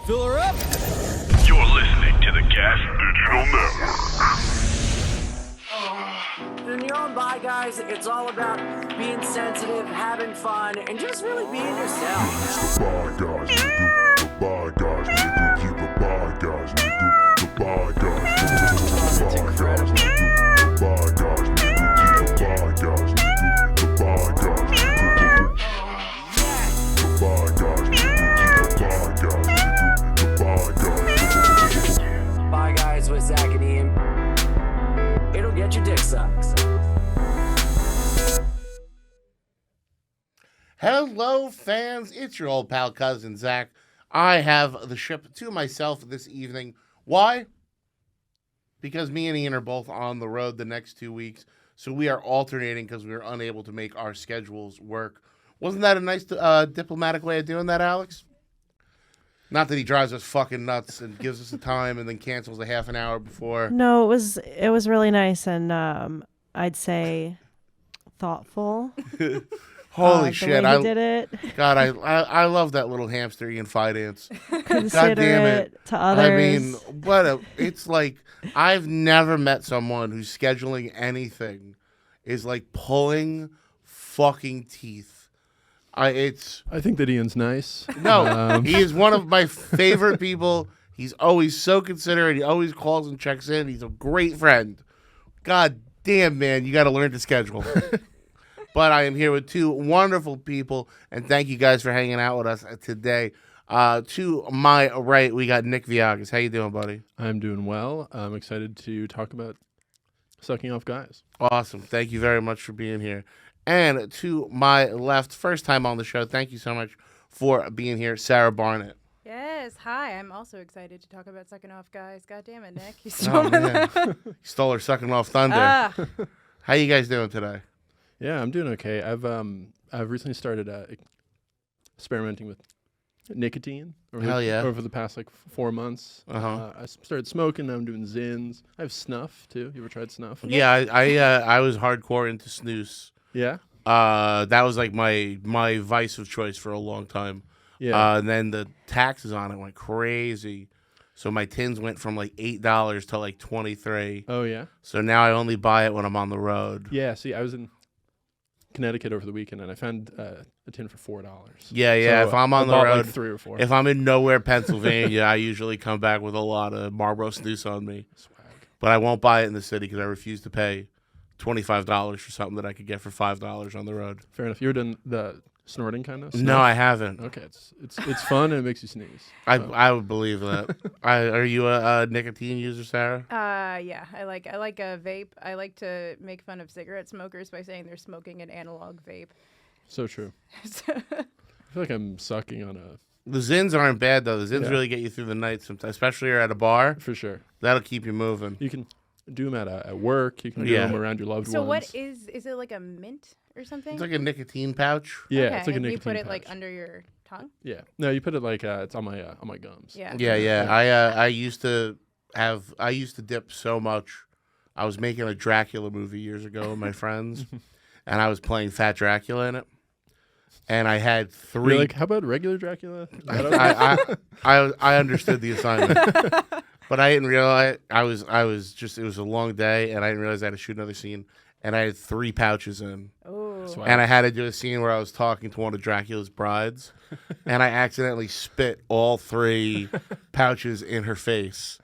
Fill her up. You're listening to the Gas Digital Network. In your own Bye Guys, it's all about being sensitive, having fun, and just really being yourself. It's the Bye Guys, nigga. The Bye Guys, nigga. You the Bye Guys, nigga. The Bye Guys, nigga. The Bye Guys, nigga. The Bye Guys, nigga. You the Bye Guys, nigga. The Bye Guys, nigga. The Bye Guys, nigga. You the Bye Guys, nigga. The Bye Guys, nigga. Bye Guys with Zac and Ian. It'll get your dick sucked. Hello, fans. It's your old pal cousin, Zach. I have the ship to myself this evening. Why? Because me and Ian are both on the road the next 2 weeks, so we are alternating because we were unable to make our schedules work. Wasn't that a nice diplomatic way of doing that, Alex? Not that he drives us fucking nuts and gives us the time and then cancels a half an hour before. No, it was really nice and I'd say thoughtful. Holy shit! The way he did it. God, I love that little hamster Ian Fidance. Consider it to others. I mean, it's like I've never met someone who's scheduling anything is like pulling fucking teeth. I think that Ian's nice. No, he is one of my favorite people. He's always so considerate. He always calls and checks in. He's a great friend. God damn, man, you got to learn to schedule. But I am here with two wonderful people, and thank you guys for hanging out with us today. To my right, we got Vick Viagas. How you doing, buddy? I'm doing well. I'm excited to talk about sucking off guys. Awesome. Thank you very much for being here. And to my left, first time on the show, thank you so much for being here, Sarah Barnitt. Yes, hi. I'm also excited to talk about sucking off guys. God damn it, Nick. You stole my You stole her sucking off thunder. How you guys doing today? Yeah, I'm doing okay. I've recently started experimenting with nicotine. Hell yeah. Over the past 4 months. Uh-huh. I started smoking. Now I'm doing Zins. I have snuff too. You ever tried snuff? Yeah, I was hardcore into snus. Yeah. That was like my vice of choice for a long time. Yeah. And then the taxes on it went crazy. So my tins went from like $8 to like $23. Oh yeah. So now I only buy it when I'm on the road. Yeah. See, I was in Connecticut over the weekend and I found a tin for $4. Yeah. So if I'm on I the bought, road, 3 or 4. if I'm in nowhere, Pennsylvania, I usually come back with a lot of Marlboro snus on me. Swag. But I won't buy it in the city because I refuse to pay $25 for something that I could get for $5 on the road. Fair enough. You ever done the snorting kind of? No, I haven't. Okay, it's fun and it makes you sneeze. I would believe that. Are you a nicotine user, Sarah? Yeah. I like a vape. I like to make fun of cigarette smokers by saying they're smoking an analog vape. So true. I feel like I'm sucking on a... The Zins aren't bad, though. The Zins really get you through the night sometimes, especially you're at a bar. For sure. That'll keep you moving. You can do them at work. You can do them around your loved So ones. what is it like a mint or something? It's like a nicotine pouch. Yeah, Okay, it's like a and nicotine you put it pouch. like under your tongue? Yeah. No, you put it like it's on my gums. Yeah. Yeah. I used to dip so much. I was making a Dracula movie years ago with my friends, and I was playing Fat Dracula in it. And I had 3. You're like, how about regular Dracula? I understood the assignment, but I didn't realize it was a long day, and I didn't realize I had to shoot another scene, and I had 3 pouches in. Oh. Swag. And I had to do a scene where I was talking to one of Dracula's brides, and I accidentally spit all 3 pouches in her face.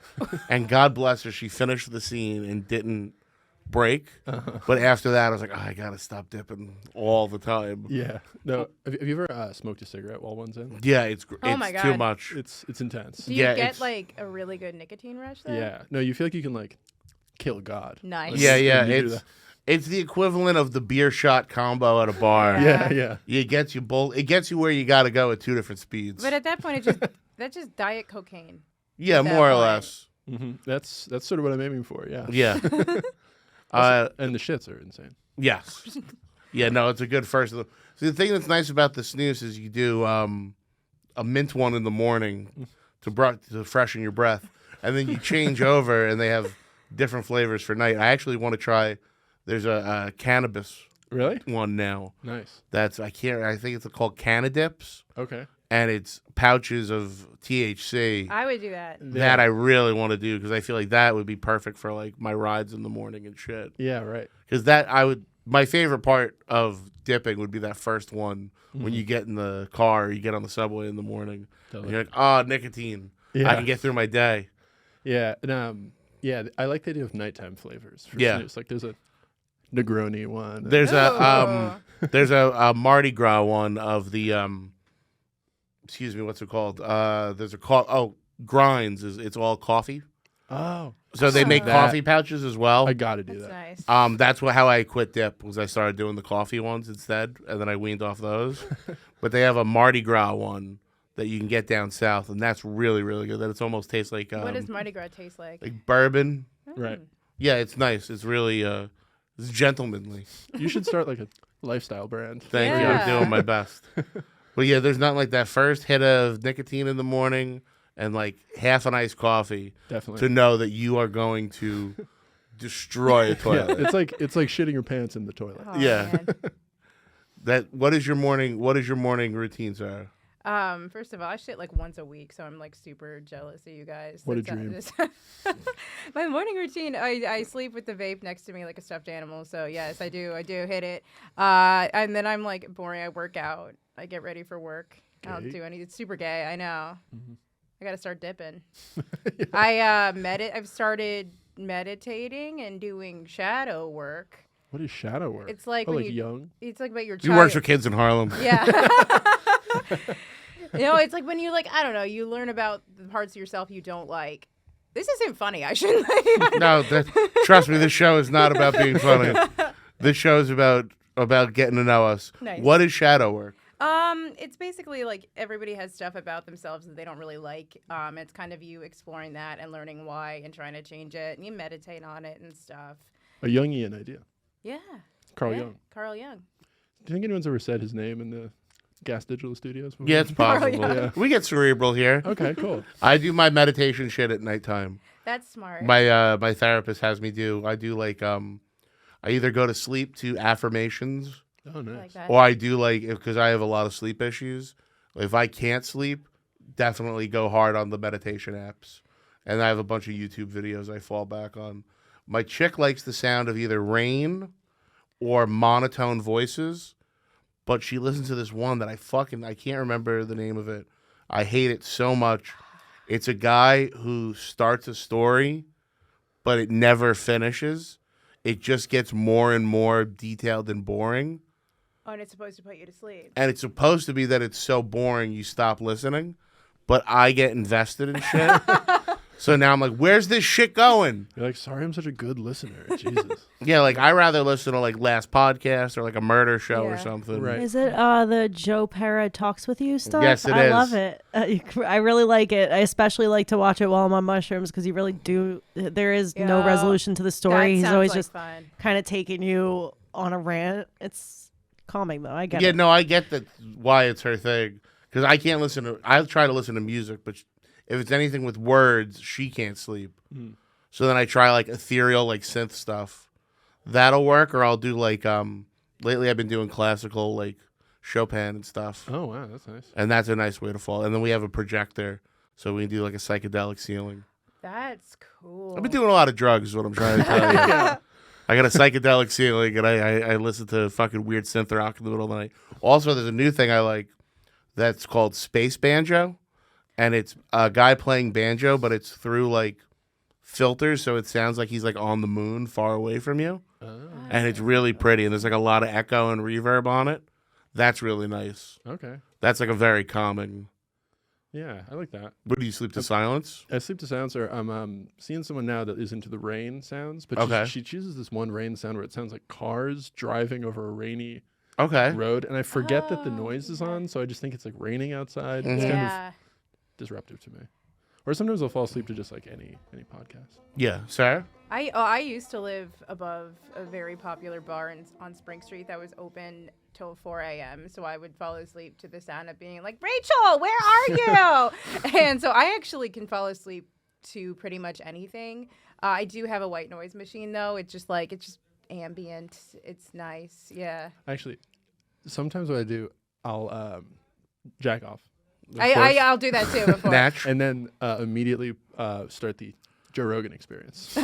And God bless her, she finished the scene and didn't break. But after that, I was like, I gotta stop dipping all the time. Yeah. No. Have you ever smoked a cigarette while one's in? Yeah, it's my too God. much. It's intense. Do you Yeah, get it's- like a really good nicotine rush though? Yeah. No, you feel like you can like kill God. Nice. Yeah, You do it's that. it's the equivalent of the beer shot combo at a bar. Yeah. It gets you both. It gets you where you got to go at 2 different speeds. But at that point, that's just diet cocaine. Yeah, at that more or point. less. Mm-hmm. That's sort of what I'm aiming for. Yeah. Yeah. And the shits are insane. Yes. Yeah, no, it's a good first. So the thing that's nice about the snooze is you do a mint one in the morning to freshen your breath, and then you change over, and they have different flavors for night. I actually want to try. There's a cannabis Really? one now. Nice. I think it's called Cannadips, Okay. and it's pouches of THC. I would do that. That I really want to do because I feel like that would be perfect for like my rides in the morning and shit. Yeah, right. Because my favorite part of dipping would be that first one when you get in the car, or you get on the subway in the morning. Totally. And you're like, oh, nicotine. Yeah. I can get through my day. Yeah, and I like the idea of nighttime flavors. For Yeah. snus. Like there's a Negroni one. There's a Mardi Gras one of the excuse me, what's it called? There's a Grinds it's all coffee. Oh, So they make that- coffee pouches as well. I gotta do That's that. nice. That's how I quit dip was I started doing the coffee ones instead, and then I weaned off those. But they have a Mardi Gras one that you can get down south, and that's really, really good. That it's almost tastes like What does Mardi Gras taste like? like bourbon. Right. Yeah, it's nice. It's really it's gentlemanly. You should start like a lifestyle brand. Thank you. Yeah. I'm doing my best. But yeah, there's nothing like that first hit of nicotine in the morning and like half an iced coffee Definitely. to know that you are going to destroy a Yeah, toilet. it's like shitting your pants in the toilet. Oh, Yeah. man. What is your morning routine, Sarah? First of all, I shit like once a week, so I'm like super jealous of you guys. What a That's- dream. My morning routine, I sleep with the vape next to me like a stuffed animal. So yes, I do hit it. And then I'm like boring. I work out. I get ready for work. I don't Gay? do anything. It's super gay. I know. I gotta start dipping. Yeah. I've started meditating and doing shadow work. What is shadow work? It's like oh, when like you- young. It's like about your He child. works with kids in Harlem. Yeah. It's like when you I don't know, you learn about the parts of yourself you don't like. This isn't funny. I shouldn't. No, trust me, this show is not about being funny. This show is about getting to know us. Nice. What is shadow work? It's basically like everybody has stuff about themselves that they don't really like. It's kind of you exploring that and learning why and trying to change it, and you meditate on it and stuff. A Jungian idea. Yeah. Carl Yeah, Jung. Carl Jung. Do you think anyone's ever said his name in the Gas Digital Studios before? Yeah, it's possible. Yeah. We get cerebral here. Okay, cool. I do my meditation shit at nighttime. That's smart. My therapist has me do. I do like I either go to sleep to affirmations, Oh, I nice. like that. or I do like because I have a lot of sleep issues. If I can't sleep, definitely go hard on the meditation apps, and I have a bunch of YouTube videos I fall back on. My chick likes the sound of either rain or monotone voices, but she listens to this one that I can't remember the name of it. I hate it so much. It's a guy who starts a story, but it never finishes. It just gets more and more detailed and boring. Oh, and it's supposed to put you to sleep. And it's supposed to be that it's so boring you stop listening, but I get invested in shit. So now I'm like, where's this shit going? You're like, sorry, I'm such a good listener. Jesus. Yeah, like I rather listen to like Last Podcast or like a murder show or Yeah. something. Right. Is it the Joe Pera talks with you stuff? Yes, it I is. love it. I really like it. I especially like to watch it while I'm on mushrooms because you really do. There is no Yeah. resolution to the That story. He's sounds always like just fun. kind of taking you on a rant. It's calming though. I get Yeah, it. no, I get that why it's her thing because I can't listen to. I try to listen to music, but if it's anything with words, she can't sleep. So then I try like ethereal, like synth stuff. That'll work, or I'll do like lately I've been doing classical like Chopin and stuff, Oh, wow, that's nice. and that's a nice way to fall. And then we have a projector, so we can do like a psychedelic ceiling. That's cool. I've been doing a lot of drugs, is what I'm trying to tell you. I got a psychedelic ceiling, and I listen to fucking weird synth rock in the middle of the night. Also, there's a new thing I like that's called space banjo, and it's a guy playing banjo, but it's through like filters, so it sounds like he's like on the moon, far away from you, and it's really pretty. And there's like a lot of echo and reverb on it. That's really nice. Okay. That's like a very calming. Yeah, I like that. What do you sleep to silence? I sleep to sounds, or I'm seeing someone now that is into the rain sounds, but Okay. she chooses this one rain sound where it sounds like cars driving over a rainy Okay. road, and I forget that the Oh, noise is yeah. on, so I just think it's like raining outside. Mhm. It's kind of Yeah. disruptive to me. Or sometimes I'll fall asleep to just like any podcast. Yeah, Sarah. I used to live above a very popular bar on Spring Street that was open till 4 a.m. So I would fall asleep to the sound of being like, Rachel, where are you? And so I actually can fall asleep to pretty much anything. I do have a white noise machine though. It's just ambient. It's nice. Yeah. Actually, sometimes what I do, I'll jack off. I'll do that too. Before. Natch. and then immediately start the Joe Rogan experience.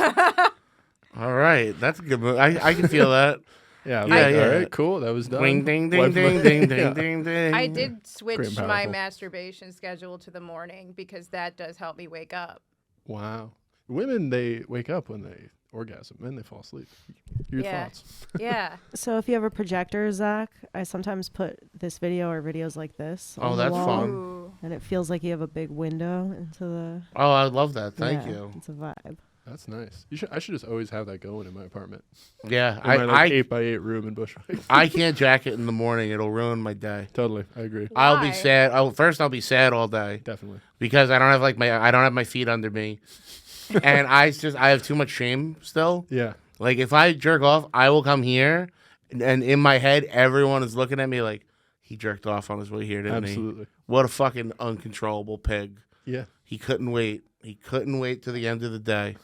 All right, that's a good move. I can feel that. Yeah, Yeah, yeah. All right, cool. That was done. Ding, ding, ding, Wipe my- ding, ding, Yeah. ding, ding, ding. I did switch Great and my powerful. masturbation schedule to the morning because that does help me wake up. Wow. Women, they wake up when they orgasm. Men, they fall asleep. Your Yeah. thoughts? Yeah. So if you have a projector, Zach, I sometimes put this video or videos like this. Oh, on the that's wall, fun. Ooh. And it feels like you have a big window into the. Oh, I love that. Thank yeah, you. It's a vibe. That's nice. I should just always have that going in my apartment. Yeah, In my I 8x8 room in Bushwick. I can't jack it in the morning. It'll ruin my day. Totally, I agree. I'll be Why? sad. I'll be sad all day Definitely. because I don't have my feet under me, and I have too much shame still. Yeah. Like if I jerk off, I will come here, and in my head, everyone is looking at me like he jerked off on his way here, didn't he? Absolutely. What a fucking uncontrollable pig. Yeah. He couldn't wait. He couldn't wait to the end of the day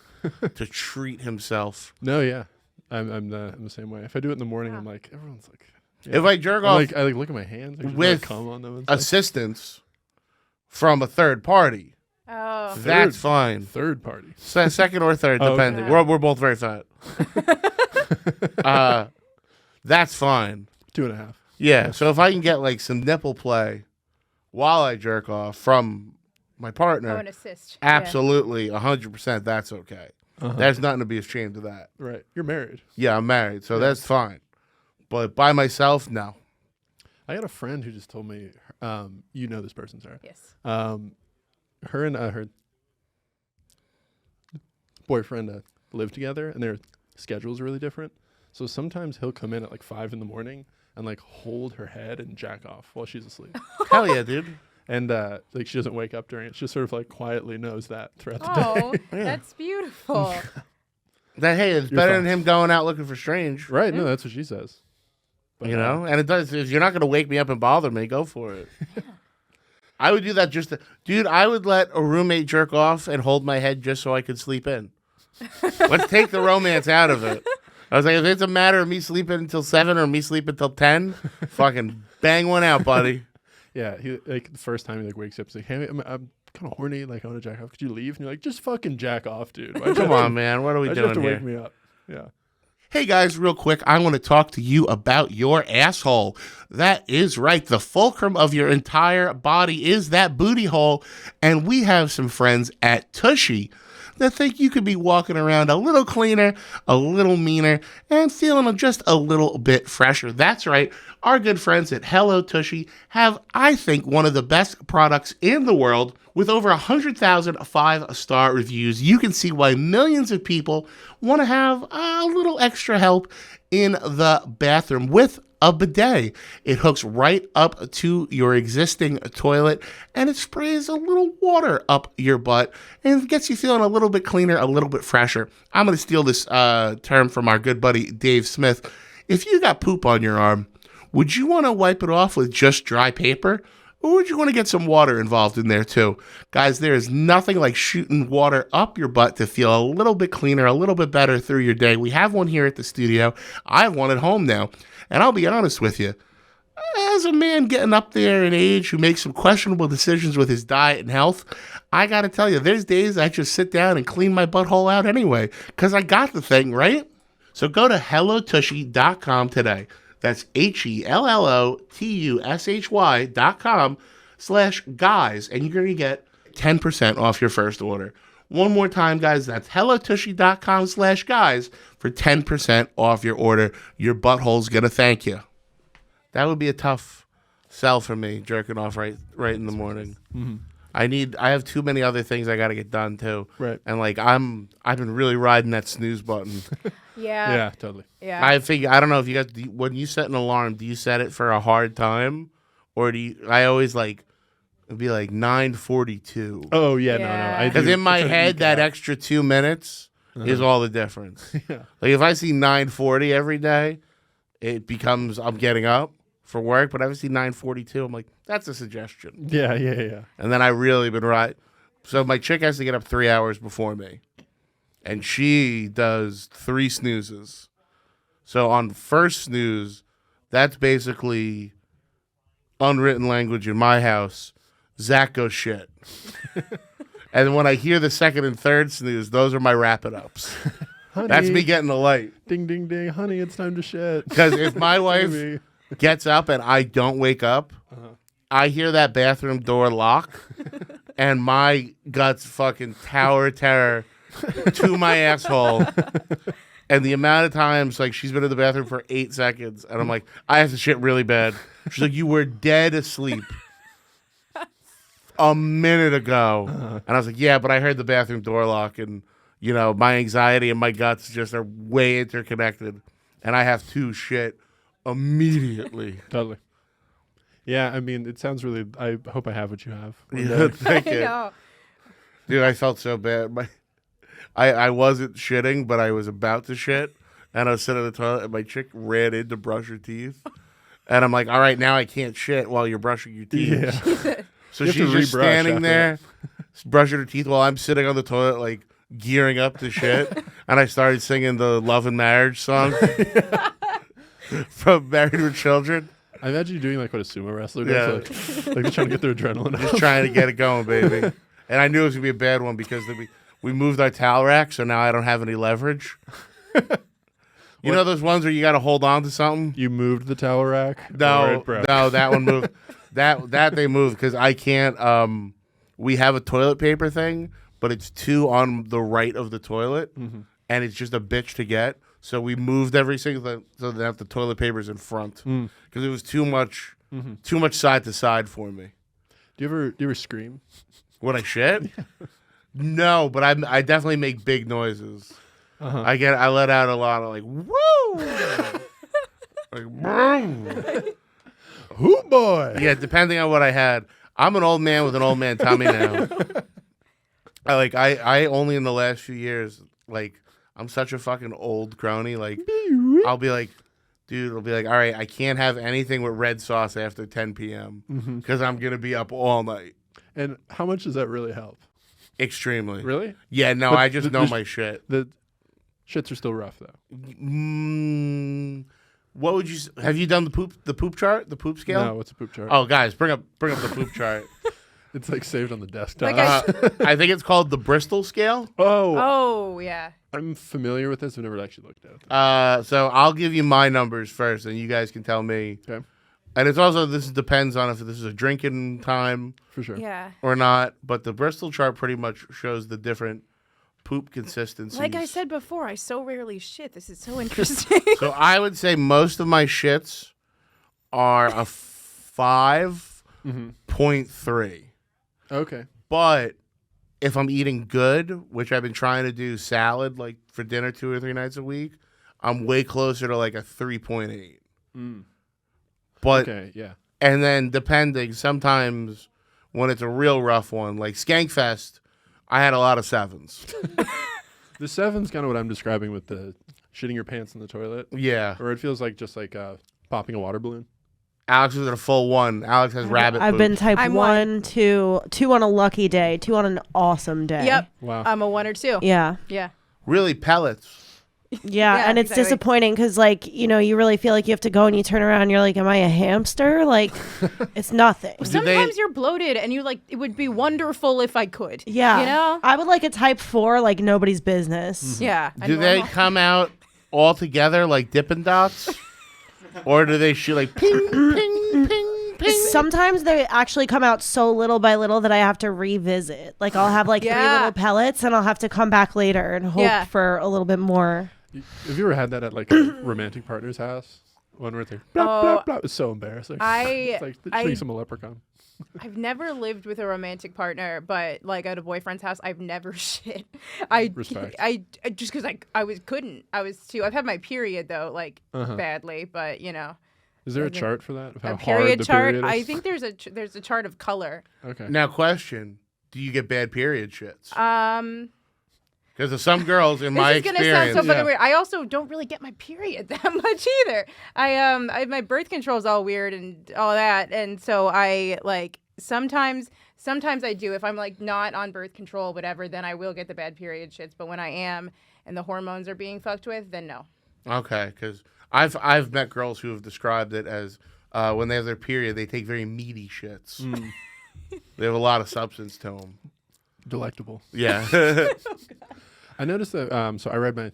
to treat himself. No, yeah. I'm the same way. If I do it in the morning, I'm like, everyone's like, yeah. If I jerk I'm off like, I look at my hands, I with come on them and stuff. assistance from a third party, Oh. that's fine. Third party. Second or third, Oh, depending. okay. We're both very fat. That's fine. 2.5. Yeah. So if I can get like some nipple play while I jerk off from my Oh, partner, an assist. Yeah. absolutely 100%. That's okay. There's nothing to be ashamed of that. Right. You're married. Yeah, I'm married, so that's fine. But by myself, no. I got a friend who just told me, you know this person, Sarah. Yes. Her and her boyfriend live together, and their schedules are really different. So sometimes he'll come in at like 5 a.m. and like hold her head and jack off while she's asleep. Hell yeah, dude. And like she doesn't wake up during it. She just sort of like quietly knows that throughout the day. Oh, that's beautiful. That hey, it's Your better than thoughts? him going out looking for strange. Right? No, that's what she says. But, You know, and it does. If you're not going to wake me up and bother me, go for it. I would do that dude. I would let a roommate jerk off and hold my head just so I could sleep in. Let's take the romance out of it. I was like, if it's a matter of me sleeping until 7 or me sleeping until 10, fucking bang one out, buddy. yeah, he like the first time he like wakes up, he's like, "Hey, I'm kind of horny. Like, I want to jack off. Could you leave?" And you're like, "Just fucking jack off, dude. Why'd you Come have to- on, man. What are we why'd you have doing to here? wake me up?" Yeah. Hey guys, real quick, I want to talk to you about your asshole. That is right. The fulcrum of your entire body is that booty hole. And we have some friends at Tushy that think you could be walking around a little cleaner, a little meaner, and feeling just a little bit fresher. That's right. Our good friends at Hello Tushy have, I think, one of the best products in the world. With over 100,000 5-star reviews, you can see why millions of people want to have a little extra help in the bathroom with a bidet. It hooks right up to your existing toilet and it sprays a little water up your butt and gets you feeling a little bit cleaner, a little bit fresher. I'm going to steal this term from our good buddy Dave Smith. If you got poop on your arm, would you want to wipe it off with just dry paper? Or would you want to get some water involved in there too? Guys, there is nothing like shooting water up your butt to feel a little bit cleaner, a little bit better through your day. We have one here at the studio. I have one at home now. And I'll be honest with you, as a man getting up there in age who makes some questionable decisions with his diet and health, I got to tell you, there's days I just sit down and clean my butthole out anyway, because I got the thing, right? So go to HelloTushy.com today. That's HelloTushy.com/guys, and you're going to get 10% off your first order. One more time, guys, that's HelloTushy.com/guys for 10% off your order. Your butthole's going to thank you. That would be a tough sell for me, jerking off right in the morning. Mm-hmm. I have too many other things I got to get done too. Right. And like I've been really riding that snooze button. Yeah. Yeah, totally. Yeah. I figure I don't know if you guys when you set an alarm, do you set it for a hard time, or do you? I always like it'd be like 9:42 Oh yeah, Yeah. no. I because do. in my It's a head week that out. extra 2 minutes is all the difference. Yeah. Like if I see 9:40 every day, it becomes I'm getting up for work. But if I see 9:42, I'm like that's a suggestion, Yeah. and then I really been right. So my chick has to get up 3 hours before me. And she does 3 snoozes. So on first snooze, that's basically unwritten language in my house. Zach goes shit. And when I hear the second and third snooze, those are my wrap it ups. Honey, That's me getting the light. Ding, ding, ding. Honey, it's time to shit. Because if my wife Baby. gets up and I don't wake up, I hear that bathroom door lock, and my guts fucking tower terror to my asshole. And the amount of times, like, she's been in the bathroom for 8 seconds, and I'm like, I have to shit really bad. She's like, you were dead asleep a minute ago. And I was like, yeah, but I heard the bathroom door lock, and, you know, my anxiety and my guts just are way interconnected, and I have to shit immediately. Totally. Yeah, I mean, it sounds really. I hope I have what you have. Yeah, thank I you. know. Dude, I felt so bad. I wasn't shitting, but I was about to shit, and I was sitting in the toilet, and my chick ran in to brush her teeth. And I'm like, all right, now I can't shit while you're brushing your teeth. Yeah. So You have she's to just rebrush standing after there, brushing her teeth while I'm sitting on the toilet, like, gearing up to shit. And I started singing the Love and Marriage song from Married with Children. I imagine you doing like what a sumo wrestler Yeah. does. Like they're trying to get their adrenaline Just up. trying to get it going, baby. And I knew it was going to be a bad one because we moved our towel rack, so now I don't have any leverage. You know those ones where you got to hold on to something? You moved the towel rack? Or No, it broke? no, that one moved. that they moved because I can't. We have a toilet paper thing, but it's 2 on the right of the toilet, and it's just a bitch to get. So we moved every single thing so that the toilet paper's in front because it was too much side to side for me. Do you ever scream? Would I shit? No, but I definitely make big noises. I let out a lot of like woo, like woo. Hoo boy! Yeah, depending on what I had. I'm an old man with an old man tummy now. I only in the last few years, like, I'm such a fucking old crony. Like, I'll be like, dude, it'll be like, all right, I can't have anything with red sauce after 10 p.m. because I'm going to be up all night. And how much does that really help? Extremely. Really? Yeah, no, But I just know my shit. The shits are still rough though. What would you have you done the poop chart, the poop scale? No, what's a poop chart? Oh, guys, bring up the poop chart. It's like saved on the desktop. Like I think it's called the Bristol scale. Oh, yeah. I'm familiar with this. I've never actually looked at it. So I'll give you my numbers first, and you guys can tell me. Okay. And it's also this depends on if this is a drinking time For sure. Yeah. or not. But the Bristol chart pretty much shows the different poop consistencies. Like I said before, I so rarely shit. This is so interesting. So I would say most of my shits are a 5.3. Okay. But if I'm eating good, which I've been trying to do salad like for dinner 2 or 3 nights a week, I'm way closer to like a 3.8. But Okay, yeah. and then depending, sometimes when it's a real rough one, like Skankfest, I had a lot of 7s. The 7's kind of what I'm describing with the shitting your pants in the toilet. Yeah. Or it feels like just like popping a water balloon. Alex is at a full 1. Alex has rabbit I've poop. been type I'm 1, 2 on a lucky day, 2 on an awesome day. Yep. Wow. I'm a 1 or 2. Yeah. Yeah. Really pellets. Yeah, Yeah, and it's exactly. disappointing because, like, you know, you really feel like you have to go and you turn around and you're like, am I a hamster? Like, it's nothing. Sometimes you're bloated and you're like, it would be wonderful if I could. Yeah. You know? I would like a type 4, like nobody's business. Yeah. a Do they normal- come out all together like Dippin' Dots? Or do they shoot like ping, ping, ping, ping? Sometimes they actually come out so little by little that I have to revisit. Like, I'll have like 3 Yeah. little pellets and I'll have to come back later and hope Yeah. for a little bit more. Have you ever had that at like a romantic partner's house? One where it's like, blah, blah, blah. It's so embarrassing. It's like showing some a leprechaun. I've never lived with a romantic partner, but like at a boyfriend's house, I've never shit. Respect. I just because I was too. I've had my period though, like badly, but you know. Is there a chart for that? Of how A hard period the chart. period is? I think there's a chart of color. Okay. Now, question: do you get bad period shits? Because some girls, in This my is gonna sound experience, so fucking Yeah. weird. I also don't really get my period that much either. I my birth control's all weird and all that, and so I like sometimes I do. If I'm like not on birth control, whatever, then I will get the bad period shits. But when I am and the hormones are being fucked with, then no. okay, because I've met girls who have described it as when they have their period, they take very meaty shits. They have a lot of substance to them. Delectable. Yeah. I noticed that. So I ride my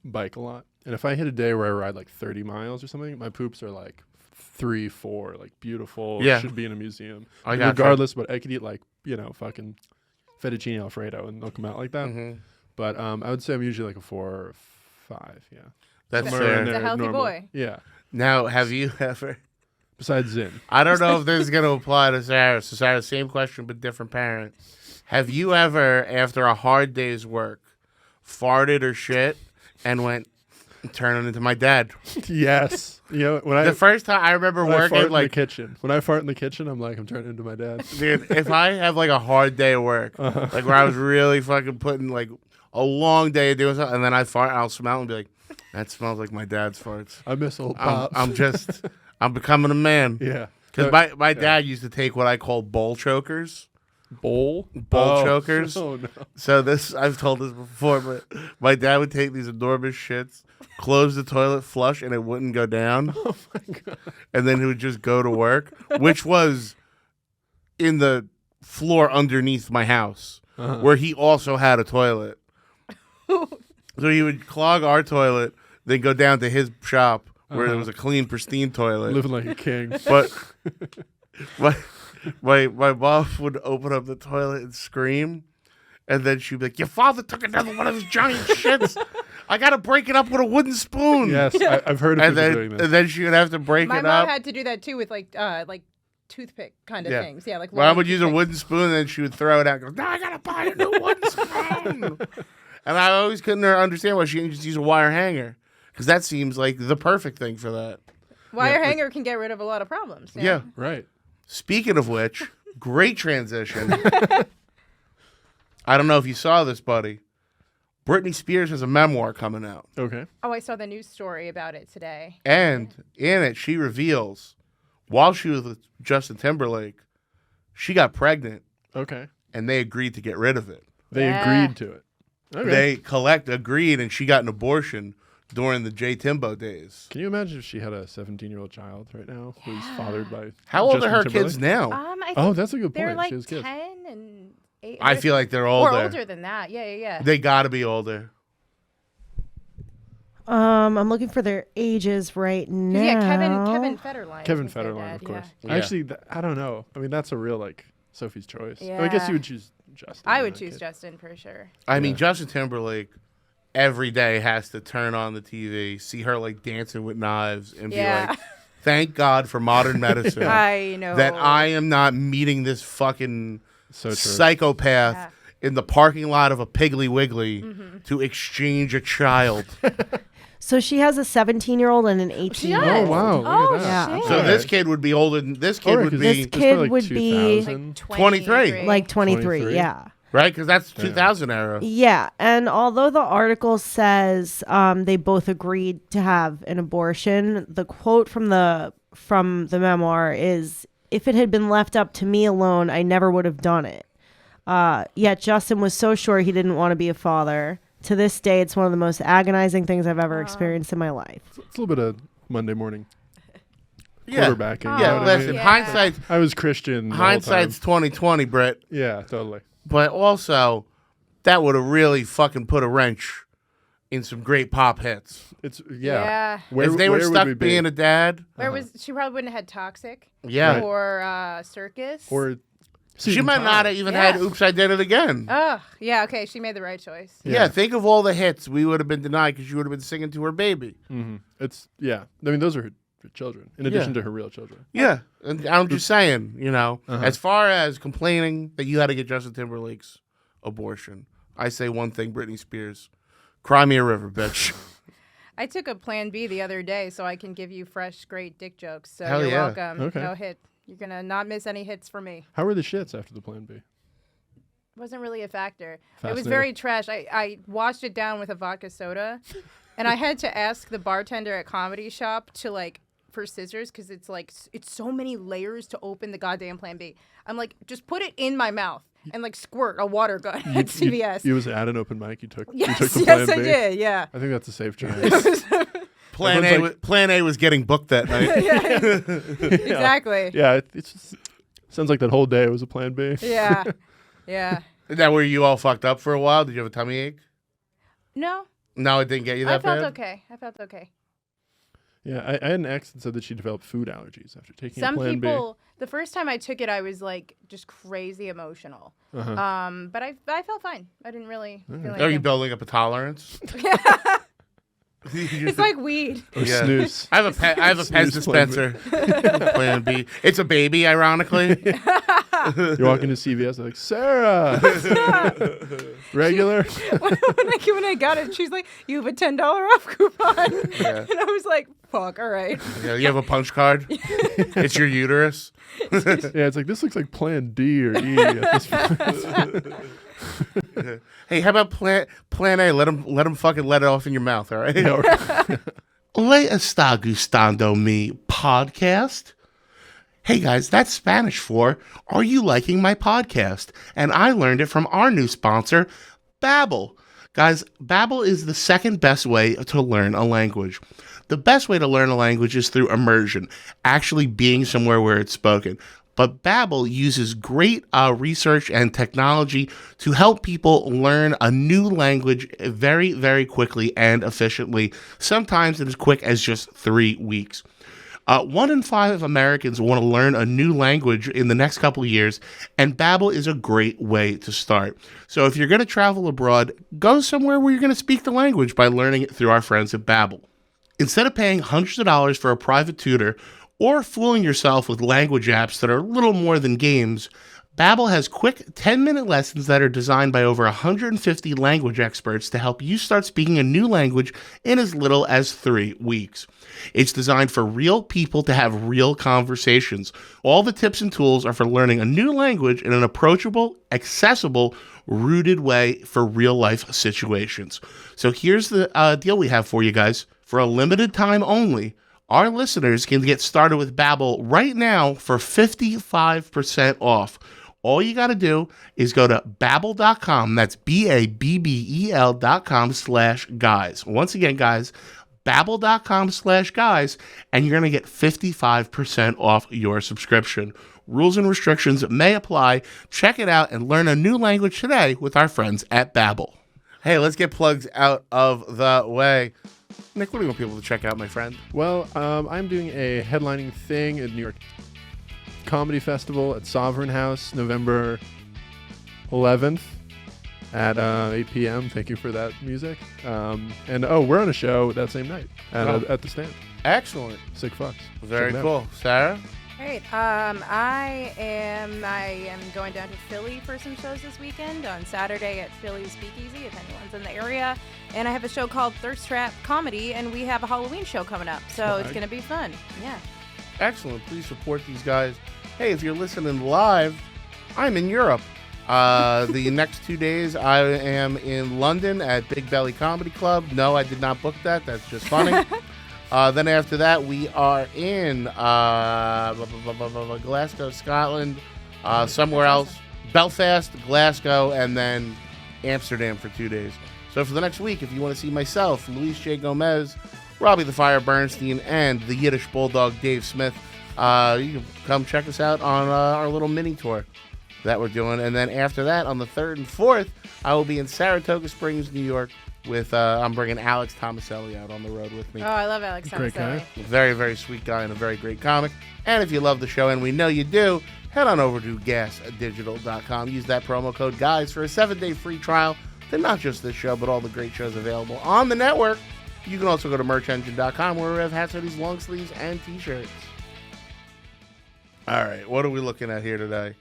bike a lot, and if I hit a day where I ride like 30 miles or something, my poops are like 3, 4, like beautiful. Yeah. Should be in a museum. I got Regardless, but I could eat like fucking fettuccine alfredo, and they'll come out like that. Mm-hmm. But I would say I'm usually like a 4 or 5. Yeah. That's Somewhere in fair. He's a there, healthy normal. boy. Yeah. Now, have you ever? Besides Zin. I don't know if this is going to apply to Sarah. So, Sarah, same question, but different parent. Have you ever, after a hard day's work, farted or shit and went, turning into my dad? Yes. When The first time I remember when I fart working, in like, the kitchen. When I fart in the kitchen, I'm like, I'm turning into my dad. dude, if I have like a hard day of work, like where I was really fucking putting like a long day of doing something, and then I fart, I'll smell and be like, that smells like my dad's farts. I miss old pops. I'm becoming a man. Yeah. Because my dad used to take what I call bowl chokers. Bowl Chokers. Oh no. So I've told this before, but my dad would take these enormous shits, close the toilet, flush, and it wouldn't go down. Oh my god. And then he would just go to work, which was in the floor underneath my house, where he also had a toilet. So he would clog our toilet, then go down to his shop where it was a clean, pristine toilet. Living like a king. But my mom would open up the toilet and scream, and then she'd be like, "Your father took another one of his giant shits. I got to break it up with a wooden spoon." Yes, I've heard of people doing this. And then she would have to break My it mom up. had to do that too with like toothpick kind of Yeah. things. Yeah, like Mom long would use a toothpicks. wooden spoon, and then she would throw it out. And go, "No, I gotta buy a new wooden spoon." And I always couldn't understand why she didn't just use a wire hanger, because that seems like the perfect thing for that. Wire hanger can get rid of a lot of problems. Yeah. Right. Speaking of which, great transition. I don't know if you saw this, buddy. Britney Spears has a memoir coming out. Okay. Oh, I saw the news story about it today. And in it, she reveals, while she was with Justin Timberlake, she got pregnant, Okay. and they agreed to get rid of it. They Yeah. agreed to it. Okay. They agreed, and she got an abortion during the J. Timbo days. Can you imagine if she had a 17-year-old child right now who's fathered by How old Justin are her Timberlake? kids now? I Oh, think that's a good they're point. like She has kids. 10 and 8. I feel like they're or older. older than that. Yeah. They got to be older. I'm looking for their ages right now. Yeah, Kevin Federline. Kevin was their Federline, dad, of course. Yeah. Actually, I don't know. I mean, that's a real Sophie's choice. I Yeah. guess you would choose Justin. I in would that choose case. Justin for sure. I mean, Justin Timberlake every day has to turn on the TV, see her like dancing with knives, and be Yeah. like, "Thank God for modern medicine I know that I am not meeting this fucking So true. psychopath Yeah. in the parking lot of a Piggly Wiggly to exchange a child." So she has a 17-year-old and an 18-year-old. Oh wow! Look Oh, at that. Yeah. shit. So this kid would be older than this kid Alright, would 'cause be This kid probably would be 2000. 23. Like 23, 23? yeah. right because that's 2000 era. Yeah, and although the article says they both agreed to have an abortion, the quote from the memoir is, "If it had been left up to me alone, I never would have done it. Yet Justin was so sure he didn't want to be a father. To this day, it's one of the most agonizing things I've ever experienced in my life." It's a little bit of Monday morning Yeah, quarterbacking. you know yeah. what I Listen, mean? Yeah. I was Christian. the whole hindsight's time. 20/20, Brett. Yeah, totally. But also, that would have really fucking put a wrench in some great pop hits. It's Yeah. Where, If they were where would stuck we be? being a dad, Where was she? Probably wouldn't have had Toxic. yeah. Or Circus. or She Suit and might not Tie. have even Yeah. had Oops, I Did It Again. Oh, yeah. Okay, she made the right choice. Yeah, think of all the hits we would have been denied because you would have been singing to her baby. It's I mean, those are her children in addition to her real children. Yeah, and I'm just saying, as far as complaining that you had to get Justin Timberlake's abortion, I say one thing, Britney Spears, cry me a river, bitch. I took a Plan B the other day so I can give you fresh, great dick jokes. So Hell you're yeah. welcome. Okay. No hit. You're going to not miss any hits from me. How were the shits after the Plan B? Wasn't really a factor. It was Fascinating. very trash. I washed it down with a vodka soda, and I had to ask the bartender at Comedy Shop to for scissors because it's so many layers to open the goddamn Plan B. I'm like, just put it in my mouth and squirt a water gun at CVS. You was at an open mic. You took yes, the Plan yes, B. I did. Yeah. I think that's a safe choice. Plan Everyone's A was getting booked that night. Exactly. Yeah, it's just Sounds like that whole day was a plan B. Yeah. Yeah. Is that where you all fucked up for a while? Did you have a tummy ache? No. No, it didn't get you that I felt bad? okay. I felt okay. Yeah, I had an ex that said that she developed food allergies after taking Some a plan people, the first time I took it, I was like just crazy emotional. B. Uh-huh. But I felt fine. I didn't really feel Are you anything. building up a tolerance? It's like weed. Or Yeah. snooze. I have a Pez Snooze Plan B. dispenser. Plan B. It's a baby, ironically. You're walking to CVS, they're like, Sarah! Regular? when I got it, she's like, "You have a $10 off coupon," Yeah. and I was like, "Fuck, all right." Yeah, you have a punch card. It's your uterus. Yeah, it's like, this looks like Plan D or E at this point. Hey, how about Plan A? Let him fucking let it off in your mouth. All right. Yeah, Le está gustando mi podcast? Hey guys, that's Spanish for, are you liking my podcast? And I learned it from our new sponsor, Babbel. Guys, Babbel is the second best way to learn a language. The best way to learn a language is through immersion, actually being somewhere where it's spoken. But Babbel uses great research and technology to help people learn a new language very, very quickly and efficiently, sometimes in as quick as just 3 weeks. 1 in 5 Americans want to learn a new language in the next couple of years, and Babbel is a great way to start. So if you're going to travel abroad, go somewhere where you're going to speak the language by learning it through our friends at Babbel. Instead of paying hundreds of dollars for a private tutor or fooling yourself with language apps that are little more than games, Babbel has quick 10-minute lessons that are designed by over 150 language experts to help you start speaking a new language in as little as 3 weeks. It's designed for real people to have real conversations. All the tips and tools are for learning a new language in an approachable, accessible, rooted way for real-life situations. So here's the deal we have for you guys. For a limited time only, our listeners can get started with Babbel right now for 55% off. All you got to do is go to Babbel.com. That's Babbel.com/guys. Once again, guys, Babbel.com/guys, and you're going to get 55% off your subscription. Rules and restrictions may apply. Check it out and learn a new language today with our friends at Babbel. Hey, let's get plugs out of the way. Nick, what do you want people to check out, my friend? Well, I'm doing a headlining thing at New York Comedy Festival at Sovereign House, November 11th at 8 p.m. Thank you for that music. And we're on a show that same night at the Stand. Excellent. Sick fucks. Very Check it out. cool. Sarah? Great. I am going down to Philly for some shows this weekend. On Saturday at Philly Speakeasy, if anyone's in the area. And I have a show called Thirst Trap Comedy, and we have a Halloween show coming up. So it's going to be fun. Yeah. Excellent. Please support these guys. Hey, if you're listening live, I'm in Europe. The next 2 days, I am in London at Big Belly Comedy Club. No, I did not book that. That's just funny. Then after that, we are in Glasgow, Scotland, somewhere else, Belfast, Glasgow, and then Amsterdam for 2 days. So for the next week, if you want to see myself, Luis J. Gomez, Robbie the Fire Bernstein, and the Yiddish Bulldog Dave Smith, you can come check us out on our little mini tour that we're doing. And then after that, on the 3rd and 4th, I will be in Saratoga Springs, New York, with I'm bringing Alex Tomaselli out on the road with me. Oh, I love Alex Great guy. Tomaselli. Very, very sweet guy and a very great comic. And if you love the show, and we know you do, head on over to gasdigital.com. Use that promo code GUYS for a 7-day free trial to not just this show, but all the great shows available on the network. You can also go to merchengine.com where we have hats, hoodies, long sleeves, and t-shirts. All right, what are we looking at here today?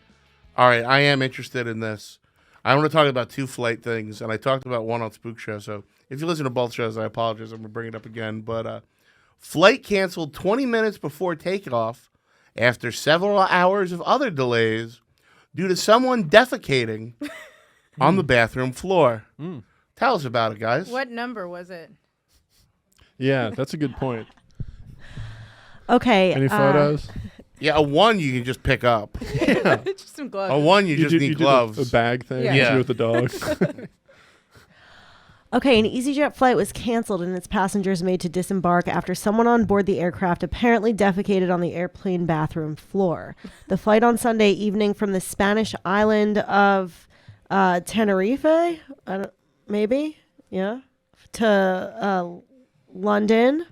All right, I am interested in this. I want to talk about 2 flight things, and I talked about one on Spook Show, so if you listen to both shows, I apologize. I'm going to bring it up again. But flight canceled 20 minutes before takeoff after several hours of other delays due to someone defecating on the bathroom floor. Tell us about it, guys. What number was it? Yeah, that's a good point. Okay. Any photos? Yeah, a 1 you can just pick up. Just some gloves. A 1 you just need did gloves. a bag thing Yeah. with the dog. Okay, an EasyJet flight was canceled and its passengers made to disembark after someone on board the aircraft apparently defecated on the airplane bathroom floor. The flight on Sunday evening from the Spanish island of Tenerife, to London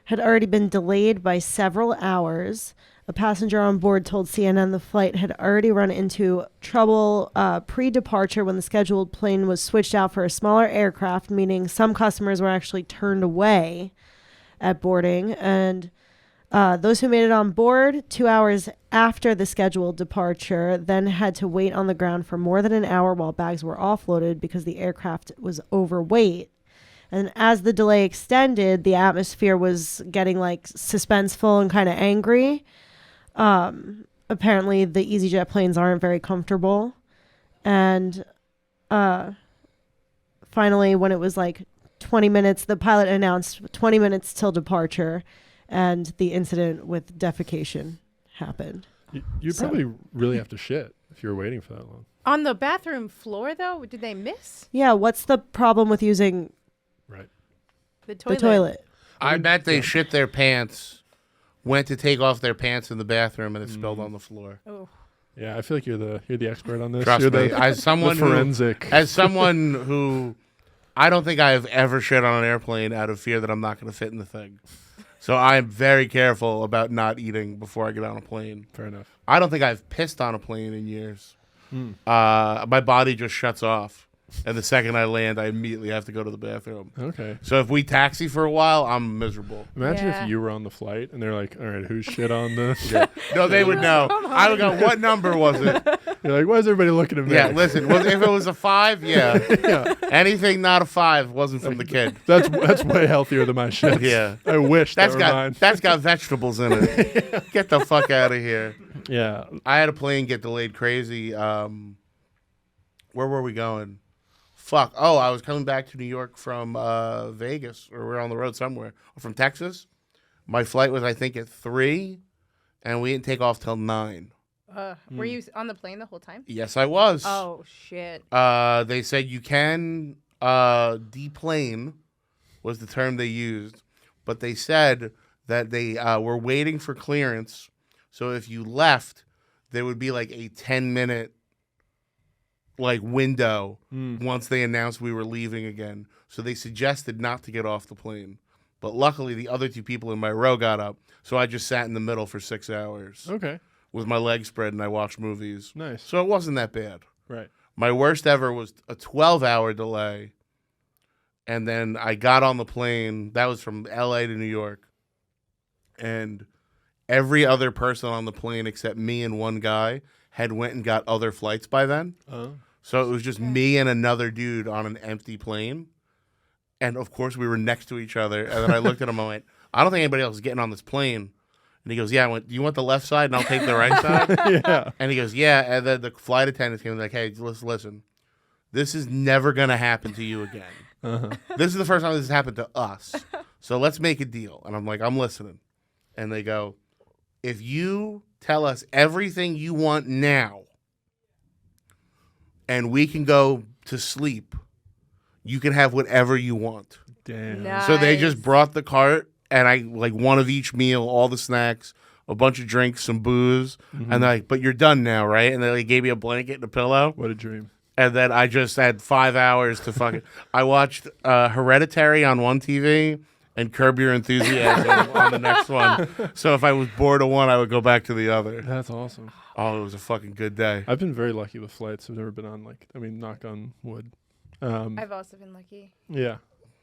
had already been delayed by several hours. A passenger on board told CNN the flight had already run into trouble pre-departure when the scheduled plane was switched out for a smaller aircraft, meaning some customers were actually turned away at boarding. And those who made it on board 2 hours after the scheduled departure then had to wait on the ground for more than an hour while bags were offloaded because the aircraft was overweight. And as the delay extended, the atmosphere was getting like suspenseful and kind of angry. Apparently the EasyJet planes aren't very comfortable. And finally, when it was like 20 minutes, the pilot announced 20 minutes till departure, and the incident with defecation happened. You probably really have to shit if you're waiting for that long. On the bathroom floor, though, did they miss Yeah, what's the problem with using Right. the toilet? the toilet? I bet they shit their pants, went to take off their pants in the bathroom, and it spilled on the floor. Oh. Yeah, I feel like you're the expert on this. Trust you're me, the, as someone the forensic. as someone who, I don't think I've ever shit on an airplane out of fear that I'm not going to fit in the thing. So I'm very careful about not eating before I get on a plane. Fair enough. I don't think I've pissed on a plane in years. My body just shuts off. And the second I land, I immediately have to go to the bathroom. Okay. So if we taxi for a while, I'm miserable. Imagine Yeah. if you were on the flight and they're like, all right, who's shit on this? No, they would know. I would go, what number was it? You're like, why is everybody looking at me? Yeah, listen, if it was a 5, yeah. Anything not a 5 wasn't from the kid. That's way healthier than my shit. Yeah. I wish That's that were mine. got vegetables in it. Get the fuck out of here. Yeah. I had a plane get delayed crazy. Where were we going? Fuck. Oh, I was coming back to New York from Vegas, or we were on the road somewhere. From Texas. My flight was, I think, at 3, and we didn't take off till 9. Were you on the plane the whole time? Yes, I was. Oh, shit. They said you can deplane was the term they used, but they said that they were waiting for clearance. So if you left, there would be like a 10-minute window once they announced we were leaving again. So they suggested not to get off the plane. But luckily, the other 2 people in my row got up, so I just sat in the middle for 6 hours Okay. with my legs spread, and I watched movies. Nice. So it wasn't that bad. Right. My worst ever was a 12-hour delay, and then I got on the plane. That was from L.A. to New York, and every other person on the plane except me and one guy had went and got other flights by then. Oh. So it was just me and another dude on an empty plane, and of course we were next to each other. And then I looked at him, I went, I don't think anybody else is getting on this plane. And he goes, yeah. I went, do you want the left side and I'll take the right side? Yeah. And he goes, yeah. And then the flight attendant came and like, hey, listen, this is never going to happen to you again. Uh-huh. This is the first time this has happened to us. So let's make a deal. And I'm like, I'm listening. And they go, if you tell us everything you want now and we can go to sleep, you can have whatever you want. Damn. Nice. So they just brought the cart, and I like one of each meal, all the snacks, a bunch of drinks, some booze, and they're like, but you're done now, right? And then they gave me a blanket and a pillow. What a dream. And then I just had 5 hours to fucking. I watched Hereditary on one TV and Curb Your Enthusiasm on the next one. So if I was bored of one, I would go back to the other. That's awesome. Oh, it was a fucking good day. I've been very lucky with flights. I've never been on knock on wood. I've also been lucky. Yeah.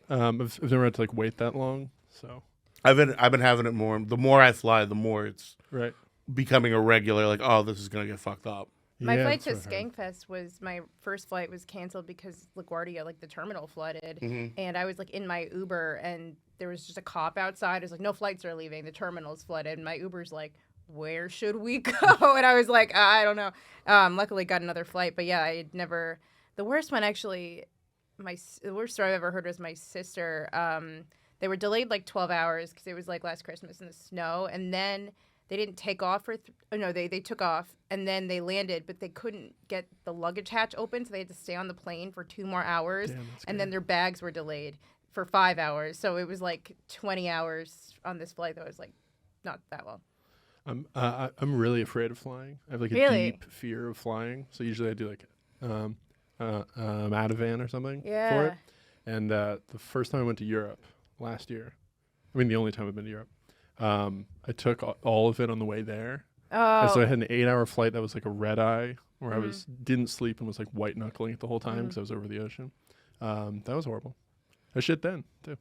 I've never had to wait that long. So. I've been having it more. The more I fly, the more it's Right. becoming a regular. Like, oh, this is gonna get fucked up. My Yeah, flight to that's what I heard. Skankfest was my first flight was canceled because LaGuardia, the terminal flooded, and I was in my Uber and there was just a cop outside. It was like, no flights are leaving. The terminal's flooded. And my Uber's like, where should we go? And I was like, I don't know. Luckily got another flight, but yeah, I had never. The worst one actually, the worst story I've ever heard was my sister. They were delayed 12 hours because it was last Christmas in the snow, and then They didn't take off they took off and then they landed, but they couldn't get the luggage hatch open, so they had to stay on the plane for 2 more hours. Damn, and then their bags were delayed for 5 hours. So it was like 20 hours on this flight that was like not that long. I'm really afraid of flying. I have like a Really? deep fear of flying. So usually I do like Attn or something for Yeah. it. And the first time I went to Europe last year, I mean the only time I've been to Europe, I took all of it on the way there. And so I Oh, had an 8-hour flight that was like a red eye, where I didn't sleep and was like white knuckling it the whole time because I was over the ocean. That was horrible. I shit then too.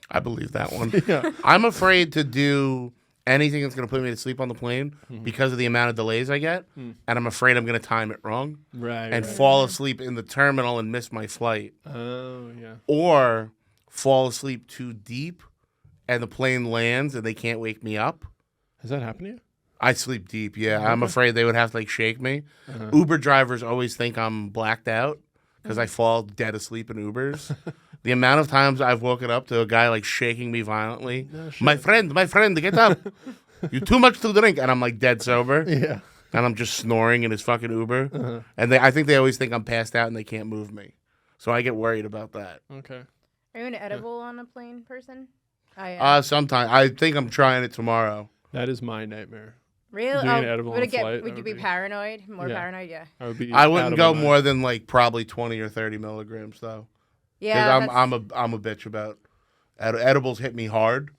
I believe that one. Yeah. I'm afraid to do anything that's going to put me to sleep on the plane because of the amount of delays I get, and I'm afraid I'm going to time it wrong Right. and right. fall asleep in the terminal and miss my flight, Oh yeah. or fall asleep too deep and the plane lands and they can't wake me up. Has that happened to you? I sleep deep, yeah. I'm afraid they would have to like shake me. Uber drivers always think I'm blacked out because I fall dead asleep in Ubers. The amount of times I've woken up to a guy like shaking me violently. My friend, get up. You too much to drink. And I'm like dead sober. Yeah. And I'm just snoring in his fucking Uber. And I think they always think I'm passed out and they can't move me. So I get worried about that. Okay. are you an edible on a plane person? I am. Sometimes. I think I'm trying it tomorrow. That is my nightmare. Really? doing an edible on a flight, Would that you would be be- paranoid? More Yeah. paranoid? Yeah. I would be. I out wouldn't of go my more mind. than like probably 20 or 30 milligrams though. Yeah. I'm a bitch about edibles hit me hard.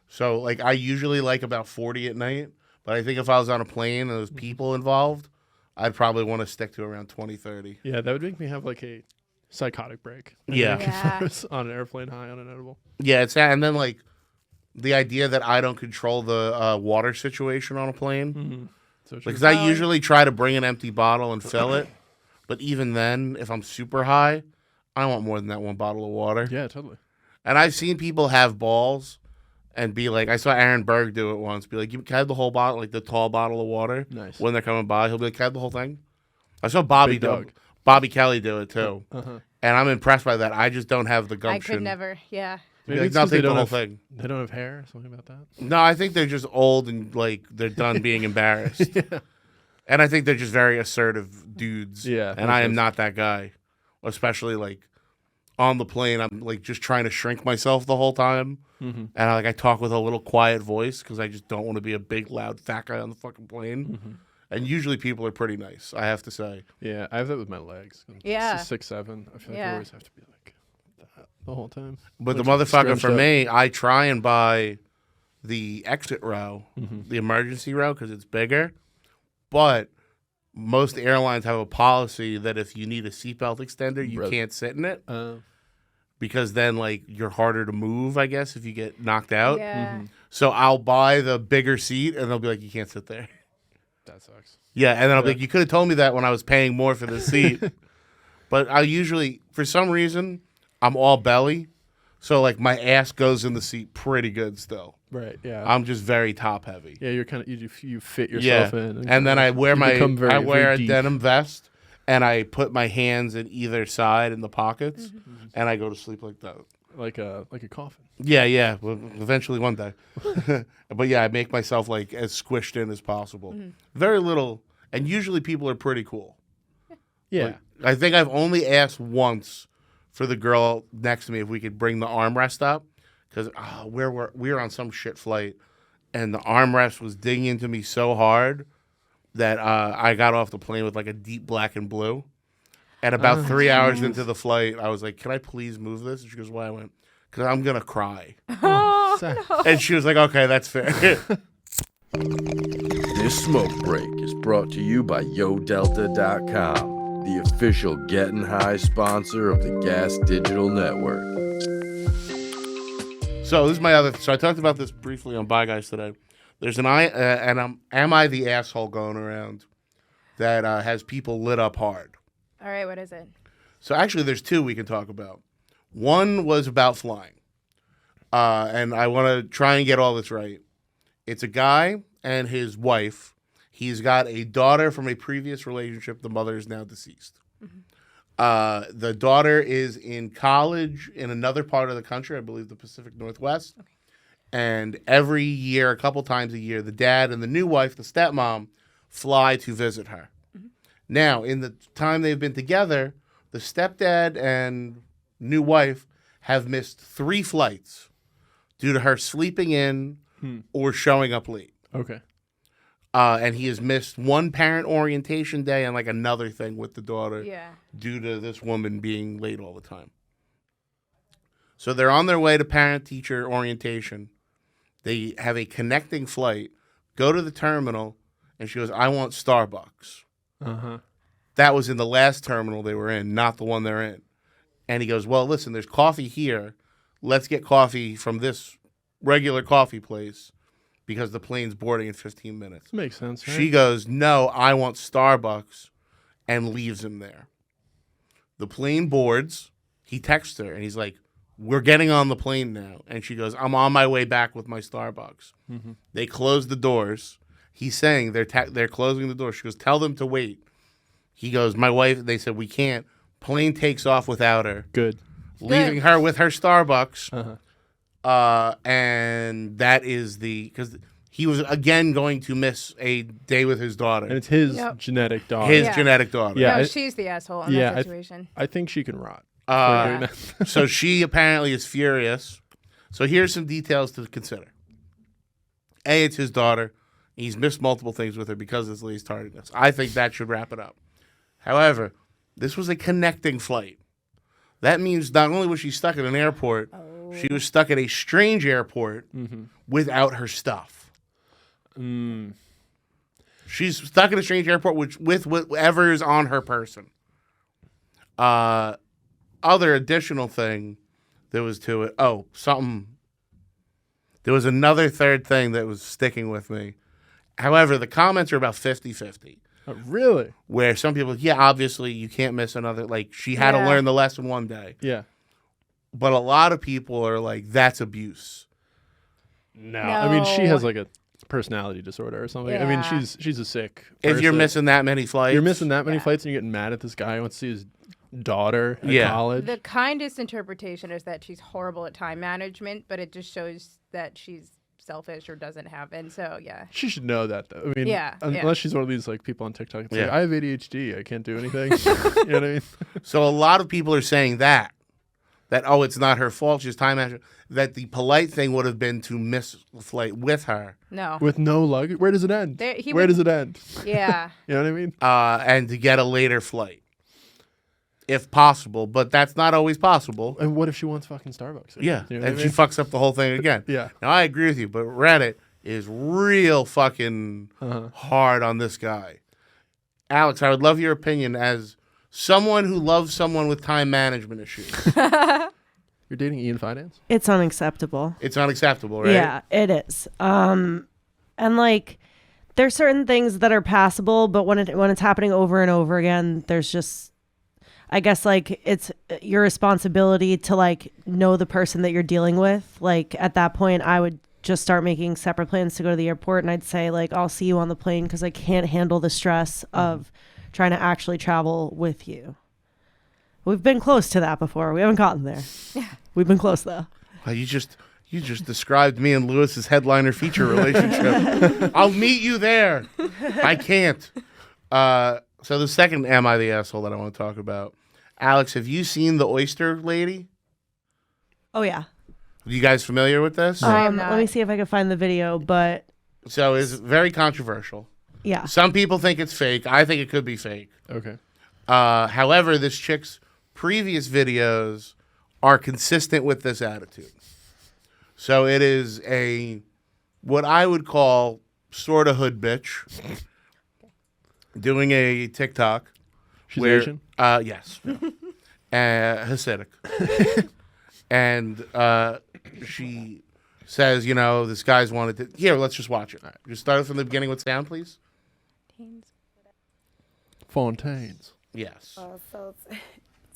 So like I usually like about 40 at night, but I think if I was on a plane and there was people involved, I'd probably want to stick to around 20, 30. Yeah, that would make me have like a psychotic break. I Yeah. think, if I Yeah. was on an airplane high on an edible. Yeah, it's that, and then like the idea that I don't control the water situation on a plane. So true. Because I usually try to bring an empty bottle and fill it, but even then, if I'm super high, I want more than that one bottle of water. Yeah, totally. And I've seen people have balls and be like, I saw Aaron Berg do it once. Be like, you can I have the whole bottle, like the tall bottle of water. Nice. When they're coming by, he'll be like, can I have the whole thing? I saw Bobby Big do dog. it. Bobby Kelly do it too. Uh-huh. And I'm impressed by that. I just don't have the I gumption. could never. Yeah. Be Maybe like, it's no, 'cause they take the don't whole have thing. They don't have hair. Something about that. No, I think they're just old and like they're done being embarrassed. And I think they're just very assertive dudes. Yeah, And makes I am sense. not that guy. Especially like on the plane, I'm like just trying to shrink myself the whole time. And I talk with a little quiet voice because I just don't want to be a big, loud, fat guy on the fucking plane. And usually people are pretty nice, I have to say. Yeah, I have that with my legs. I'm Yeah. 6'7". I feel like I Yeah. always have to be like that the whole time. But the Like, motherfucker scrunched for up. me, I try and buy the exit row, the emergency row, because it's bigger. But most airlines have a policy that if you need a seatbelt extender, you Right. can't sit in it Uh, because then like you're harder to move, I guess, if you get knocked out. Yeah. So I'll buy the bigger seat, and they'll be like, "You can't sit there." that sucks. Yeah, and then I'll be Yeah. like, "You could have told me that when I was paying more for the seat." But I usually, for some reason, I'm all belly, so like my ass goes in the seat pretty good still. Right. Yeah. I'm just very top heavy. yeah, you're kind of you fit Yeah, yourself in. and then I wear you become very, I wear very a deep. denim vest, and I put my hands in either side in the pockets, and I go to sleep like that. like a coffin. Yeah. Well, eventually one day. But yeah, I make myself like as squished in as possible. Very little, and usually people are pretty cool. Yeah. Like, I think I've only asked once for the girl next to me if we could bring the armrest up because we were on some shit flight, and the armrest was digging into me so hard that I got off the plane with like a deep black and blue. And about 3 hours into the flight, I was like, "Can I please move this?" And she goes, "Why?" I went, "Because I'm gonna cry." Sad. And she was like, "Okay, that's fair." This smoke break is brought to you by YoDelta.com, the official Getting High sponsor of the Gas Digital Network. So this is my other. So I talked about this briefly on Bye Guys today. There's an am I the asshole going around that has people lit up hard? All right. What is it? So actually, there's two we can talk about. One was about flying, and I want to try and get all this right. It's a guy and his wife. He's got a daughter from a previous relationship. The mother is now deceased. The daughter is in college in another part of the country, I believe the Pacific Northwest. And every year, a couple times a year, the dad and the new wife, the stepmom, fly to visit her. Now, in the time they've been together, the stepdad and new wife have missed 3 flights due to her sleeping in or showing up late. Okay. And he has missed 1 parent orientation day and like another thing with the daughter due to this woman being late all the time. So they're on their way to parent-teacher orientation. They have a connecting flight, go to the terminal, and she goes, I want Starbucks. Uh-huh. That was in the last terminal they were in, not the one they're in. And he goes, well, listen, there's coffee here. Let's get coffee from this regular coffee place because the plane's boarding in 15 minutes. Makes sense, right? She goes, no, I want Starbucks, and leaves him there. The plane boards. He texts her, and he's like, we're getting on the plane now. And she goes, I'm on my way back with my Starbucks. Mm-hmm. They close the doors. He's saying they're closing the door. She goes, tell them to wait. He goes, my wife, they said, we can't. Plane takes off without her. Good. Leaving her with her Starbucks. Uh-huh. And that is because he was, again, going to miss a day with his daughter. And it's his genetic daughter. His genetic daughter. Yeah, no, she's the asshole in that situation. I think she can rot. So she apparently is furious. So here's some details to consider. A, it's his daughter. He's missed multiple things with her because of this lady's tardiness. I think that should wrap it up. However, this was a connecting flight. That means not only was she stuck at an airport, she was stuck at a strange airport without her stuff. She's stuck at a strange airport with whatever is on her person. Other additional thing there was to it. Oh, something. There was another third thing that was sticking with me. However, the comments are about 50-50. Oh, really? Where some people, obviously you can't miss another, like she had to learn the lesson one day. Yeah. But a lot of people are like, that's abuse. No. I mean, she has like a personality disorder or something. Yeah. I mean, she's a sick person. If you're missing that many flights. You're missing that many flights and you're getting mad at this guy who wants to see his daughter at college. The kindest interpretation is that she's horrible at time management, but it just shows that she's selfish or doesn't have, and so she should know that though. I mean, unless she's one of these like people on TikTok and say, I have ADHD, I can't do anything. You know what I mean? So a lot of people are saying that it's not her fault, she's time management. That the polite thing would have been to miss the flight with her. No. With no luggage? Where does it end? Where does it end? Yeah. You know what I mean? And to get a later flight. If possible, but that's not always possible. And what if she wants fucking Starbucks? Yeah, you know and she fucks up the whole thing again. Yeah. Now, I agree with you, but Reddit is real fucking hard on this guy. Alex, I would love your opinion as someone who loves someone with time management issues. You're dating Ian Fidance? It's unacceptable. It's unacceptable, right? Yeah, it is. And like, there's certain things that are passable, but when it's happening over and over again, there's just, I guess, like, it's your responsibility to, like, know the person that you're dealing with. Like, at that point, I would just start making separate plans to go to the airport, and I'd say, like, I'll see you on the plane because I can't handle the stress of trying to actually travel with you. We've been close to that before. We haven't gotten there. We've been close, though. Well, you just described me and Lewis's headliner feature relationship. I'll meet you there. I can't. So the second Am I the Asshole that I want to talk about. Alex, have you seen The Oyster Lady? Oh, yeah. Are you guys familiar with this? Let me see if I can find the video, but... So it's very controversial. Yeah. Some people think it's fake. I think it could be fake. Okay. However, this chick's previous videos are consistent with this attitude. So it is what I would call sort of hood bitch doing a TikTok. She's Asian? Yes. Hasidic. And she says, this guy's wanted to... Here, let's just watch it. Right. Just start from the beginning with sound, please. Fontaines. Yes. So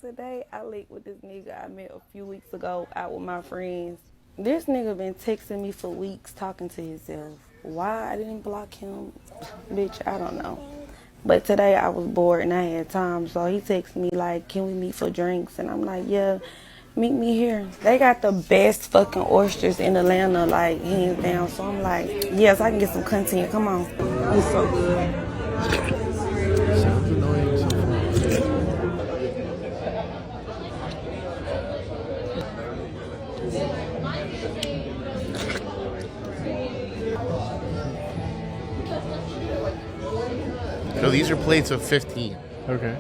today I linked with this nigga I met a few weeks ago out with my friends. This nigga been texting me for weeks talking to himself. Why I didn't block him? Bitch, I don't know. But today I was bored and I had time, so he texted me like, can we meet for drinks? And I'm like, yeah. Meet me here. They got the best fucking oysters in Atlanta, like hands down. So I'm like, yes, I can get some content. Come on. It's so good. Sounds annoying so far. So these are plates of 15. Okay.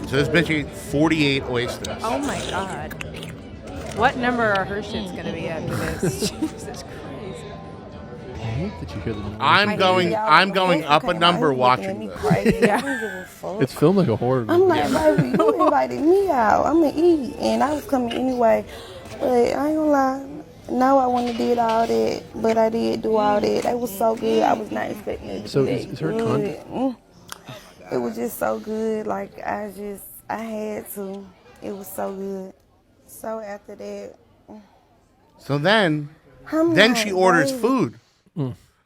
So this bitch ate 48 oysters. Oh my god. What number are her shits gonna be after this? Jesus Christ. I hate that you hear the noise. I'm going up a number watching this. Yeah. It's filmed like a horror movie. I'm like, baby, you invited me out. I'm gonna eat, and I was coming anyway. But I ain't gonna lie. No, I wouldn't have did all that, but I did do all that. It was so good. I was not expecting it to So be is that her good. content? It was just so good. Like, I had to. It was so good. So after that, So then I'm she like, orders baby, food.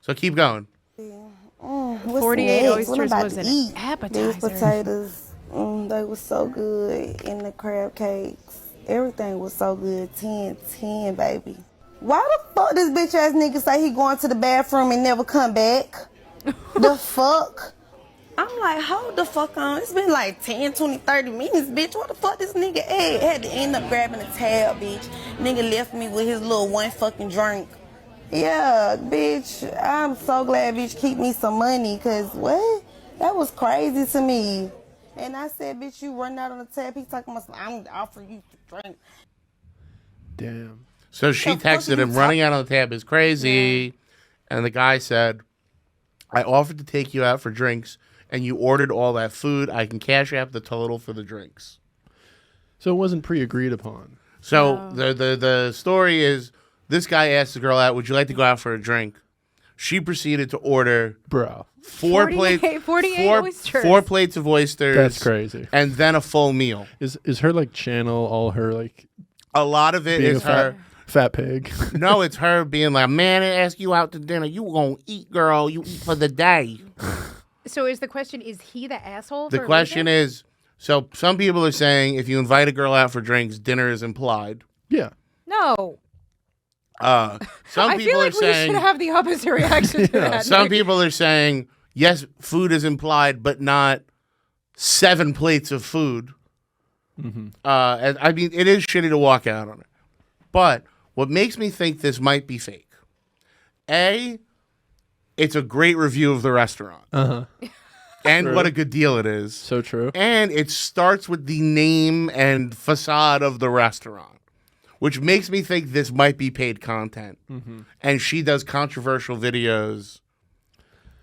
So keep going. what's 48 next? oysters What I'm about was to an eat? appetizer. These potatoes, they were so good. And the crab cakes, everything was so good. 10, baby. Why the fuck this bitch ass nigga say he going to the bathroom and never come back? The fuck? I'm like, hold the fuck on. It's been like 10, 20, 30 minutes, bitch. What the fuck this nigga at? Had to end up grabbing a tab, bitch. Nigga left me with his little one fucking drink. Yeah, bitch. I'm so glad bitch keep me some money, cause what? That was crazy to me. And I said, bitch, you run out on the tab. He talking about, I'm offering you to drink. Damn. So she texted him, running out on the tab is crazy. Yeah. And the guy said, I offered to take you out for drinks, and you ordered all that food. I can cash app the total for the drinks. So it wasn't pre-agreed upon. So the story is, this guy asked the girl out, would you like to go out for a drink? She proceeded to order 48 oysters. 4 plates of oysters. That's crazy. And then a full meal. Is her like channel all her like? A lot of it is her. Fat pig. No, it's her being like, man, I ask you out to dinner. You gonna eat, girl. You eat for the day. So is the question, is he the asshole? The question is, so some people are saying if you invite a girl out for drinks, dinner is implied. Yeah. No. Some I people feel like are saying, we should have the opposite reaction to that. Some people are saying, yes, food is implied, but not 7 plates of food. Mm-hmm. And I mean, it is shitty to walk out on it. But what makes me think this might be fake, A, it's a great review of the restaurant. Uh-huh. And True. what a good deal it is. So true. And it starts with the name and facade of the restaurant, which makes me think this might be paid content. Mm-hmm. And she does controversial videos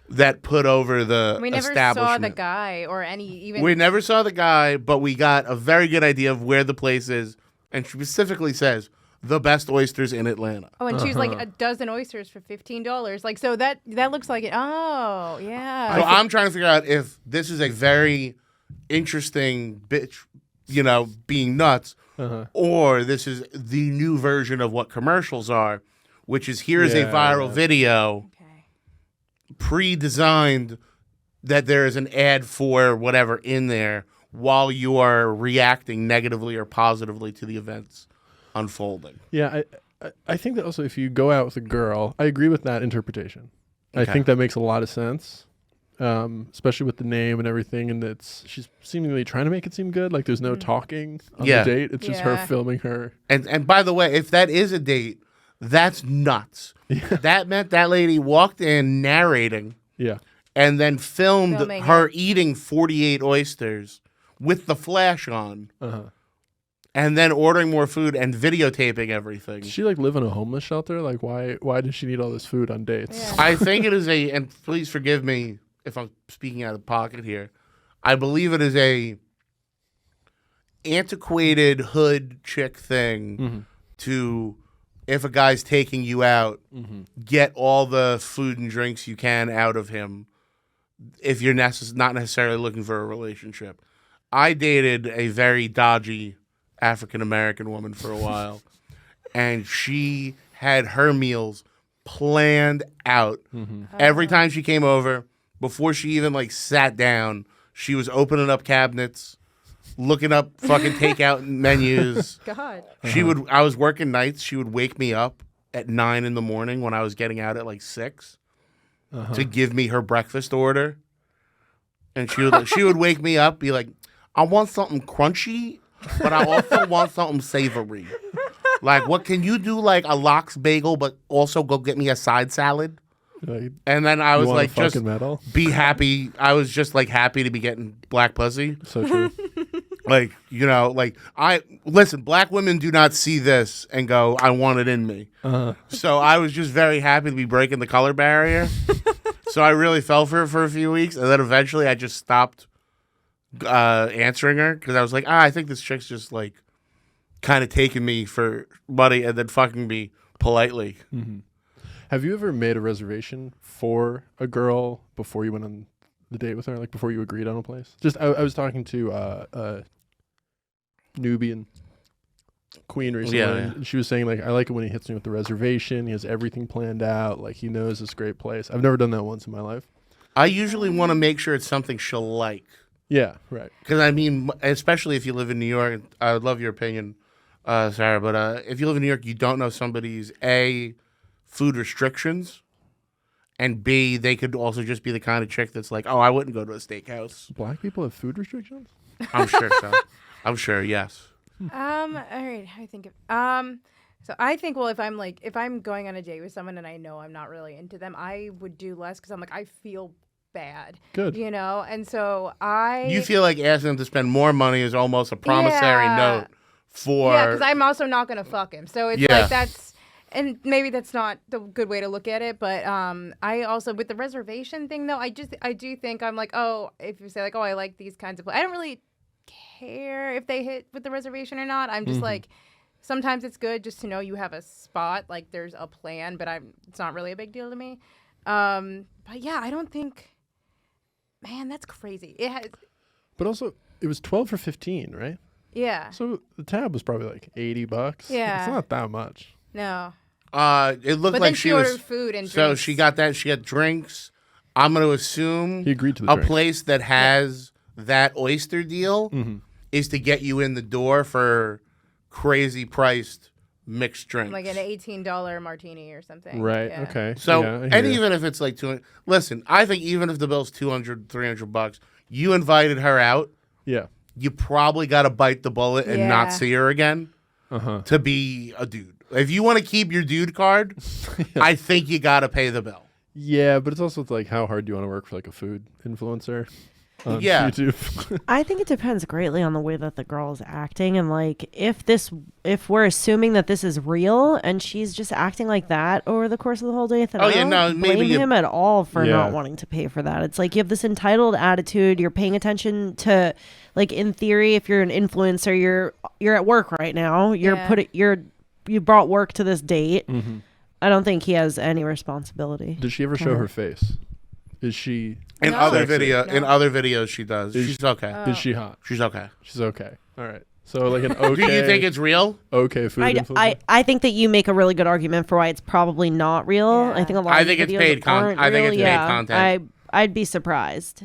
that put over the We never establishment. saw the guy or any even. We never saw the guy, but we got a very good idea of where the place is. And she specifically says, the best oysters in Atlanta. Oh, and she's like a dozen oysters for $15. Like, so that looks like it. Oh, yeah. So I'm trying to figure out if this is a very interesting bitch, being nuts, or this is the new version of what commercials are, which is here's a viral video, pre-designed, that there is an ad for whatever in there while you are reacting negatively or positively to the events unfolding. Yeah, I think that also if you go out with a girl, I agree with that interpretation. Okay. I think that makes a lot of sense, especially with the name and everything, and she's seemingly trying to make it seem good. Like there's no talking on the date; it's just her filming her. And by the way, if that is a date, that's nuts. Yeah. That meant that lady walked in narrating, and then filmed her eating 48 oysters with the flash on. And then ordering more food and videotaping everything. Does she like live in a homeless shelter? Like why does she need all this food on dates? Yeah. I think it is and please forgive me if I'm speaking out of pocket here. I believe it is a antiquated hood chick thing to, if a guy's taking you out, get all the food and drinks you can out of him if you're not necessarily looking for a relationship. I dated a very dodgy African-American woman for a while, and she had her meals planned out. Every time she came over, before she even sat down, she was opening up cabinets, looking up fucking takeout menus. God. I was working nights. She would wake me up at 9 in the morning when I was getting out at like 6 to give me her breakfast order. And she would wake me up, be like, I want something crunchy, but I also want something savory. Like, what can you do? Like a lox bagel, but also go get me a side salad. And then I was like, just metal? be happy. I was just like happy to be getting black pussy. So true. Like, listen, black women do not see this and go, I want it in me. So I was just very happy to be breaking the color barrier. So I really fell for it for a few weeks. And then eventually I just stopped answering her because I was like, I think this chick's just like kind of taking me for money and then fucking me politely. Mm-hmm. Have you ever made a reservation for a girl before you went on the date with her, like before you agreed on a place? Just I was talking to a Nubian queen recently, and she was saying like, I like it when he hits me with the reservation. He has everything planned out. Like he knows this great place. I've never done that once in my life. I usually want to make sure it's something she'll like. Yeah, right. Because I mean, especially if you live in New York, I would love your opinion, Sarah. But if you live in New York, you don't know somebody's food restrictions, and B, they could also just be the kind of chick that's like, oh, I wouldn't go to a steakhouse. Black people have food restrictions? I'm sure so. I'm sure, yes. All right, I think so I think, well, if I'm going on a date with someone and I know I'm not really into them, I would do less because I'm like, I feel bad. Good. And so You feel like asking them to spend more money is almost a promissory note for... Yeah, because I'm also not going to fuck him. So it's like that's... And maybe that's not the good way to look at it, but I also, with the reservation thing, though, I do think I'm like, oh, if you say like, oh, I like these kinds of, I don't really care if they hit with the reservation or not. I'm just like, sometimes it's good just to know you have a spot, like there's a plan, but it's not really a big deal to me. But yeah, I don't think, man, that's crazy. But also, it was 12 for 15, right? Yeah. So the tab was probably like $80. Yeah. It's not that much. No. It looked But like then she ordered was food and so drinks. she got that. She got drinks. I'm going to assume he agreed to the a drinks. place that has that oyster deal is to get you in the door for crazy priced mixed drinks, Like an $18 martini or something. Right. Yeah. Okay. So, yeah, and even if it's like listen, I think even if the bill's $200-$300, you invited her out. Yeah. You probably got to bite the bullet and not Yeah. see her again to be a dude. If you want to keep your dude card, I think you got to pay the bill. Yeah, but it's also like, how hard do you want to work for like a food influencer on Yeah. YouTube? I think it depends greatly on the way that the girl is acting, and like if we're assuming that this is real and she's just acting like that over the course of the whole day, then I don't blame him at all for not wanting to pay for that. It's like you have this entitled attitude. You're paying attention to, like, in theory, if you're an influencer, you're at work right now. You brought work to this date. I don't think he has any responsibility. Does she ever show her face? Is she in other videos she does. She's okay. Is she hot? She's okay. She's okay. All right. So like an okay. Do you think it's real? Okay, food influencer. I think that you make a really good argument for why it's probably not real. Yeah. I think a lot of it's videos paid aren't I think real. it's paid content. I'd be surprised.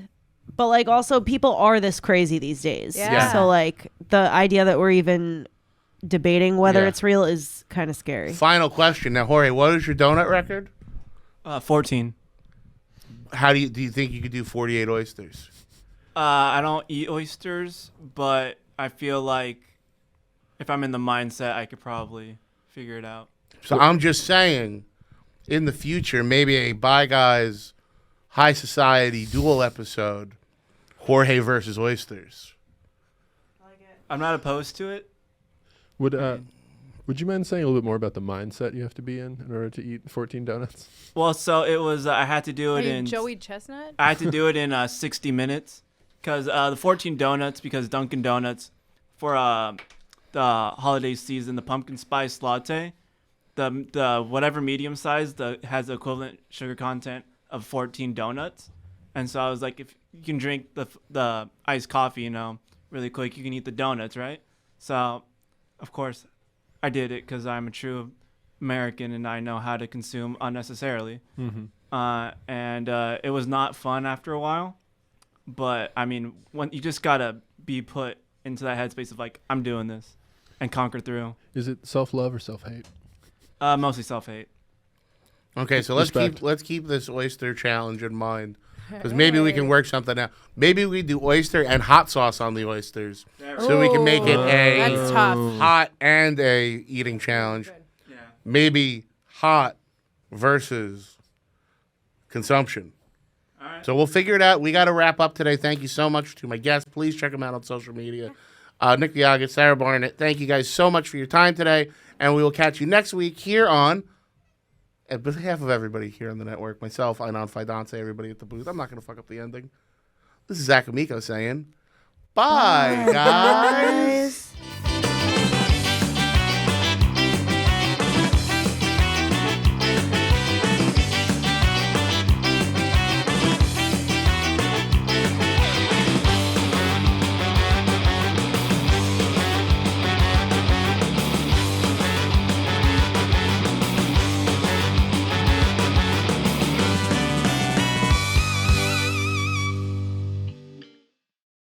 But like also people are this crazy these days. Yeah. So like the idea that we're even debating whether it's real is kind of scary. Final question. Now, Jorge, what is your donut record? 14. How do you think you could do 48 oysters? I don't eat oysters, but I feel like if I'm in the mindset, I could probably figure it out. So I'm just saying, in the future, maybe a Bye Guys High Society duel episode, Jorge versus oysters. I'm not opposed to it. Would you mind saying a little bit more about the mindset you have to be in order to eat 14 donuts? Well, so it was. I had to do it in Joey Chestnut. I had to do it in 60 minutes because the 14 donuts, because Dunkin' Donuts for the holiday season, the pumpkin spice latte, the whatever medium size has the equivalent sugar content of 14 donuts, and so I was like, if you can drink the iced coffee, really quick, you can eat the donuts, right? So, of course, I did it because I'm a true American and I know how to consume unnecessarily. And it was not fun after a while. But, I mean, when you just got to be put into that headspace of like, I'm doing this and conquer through. Is it self-love or self-hate? Mostly self-hate. Okay, so Respect. let's keep this oyster challenge in mind, because maybe we can work something out. Maybe we do oyster and hot sauce on the oysters, so we can make it a That's tough. hot and a eating challenge. Yeah. Maybe hot versus consumption. All right. So we'll figure it out. We got to wrap up today. Thank you so much to my guests. Please check them out on social media. Vick Viagas, Sarah Barnitt. Thank you guys so much for your time today, and we will catch you next week here on. On behalf of everybody here on the network, myself, and on Fidance, everybody at the booth, I'm not going to fuck up the ending. This is Zac Amico saying, bye, guys.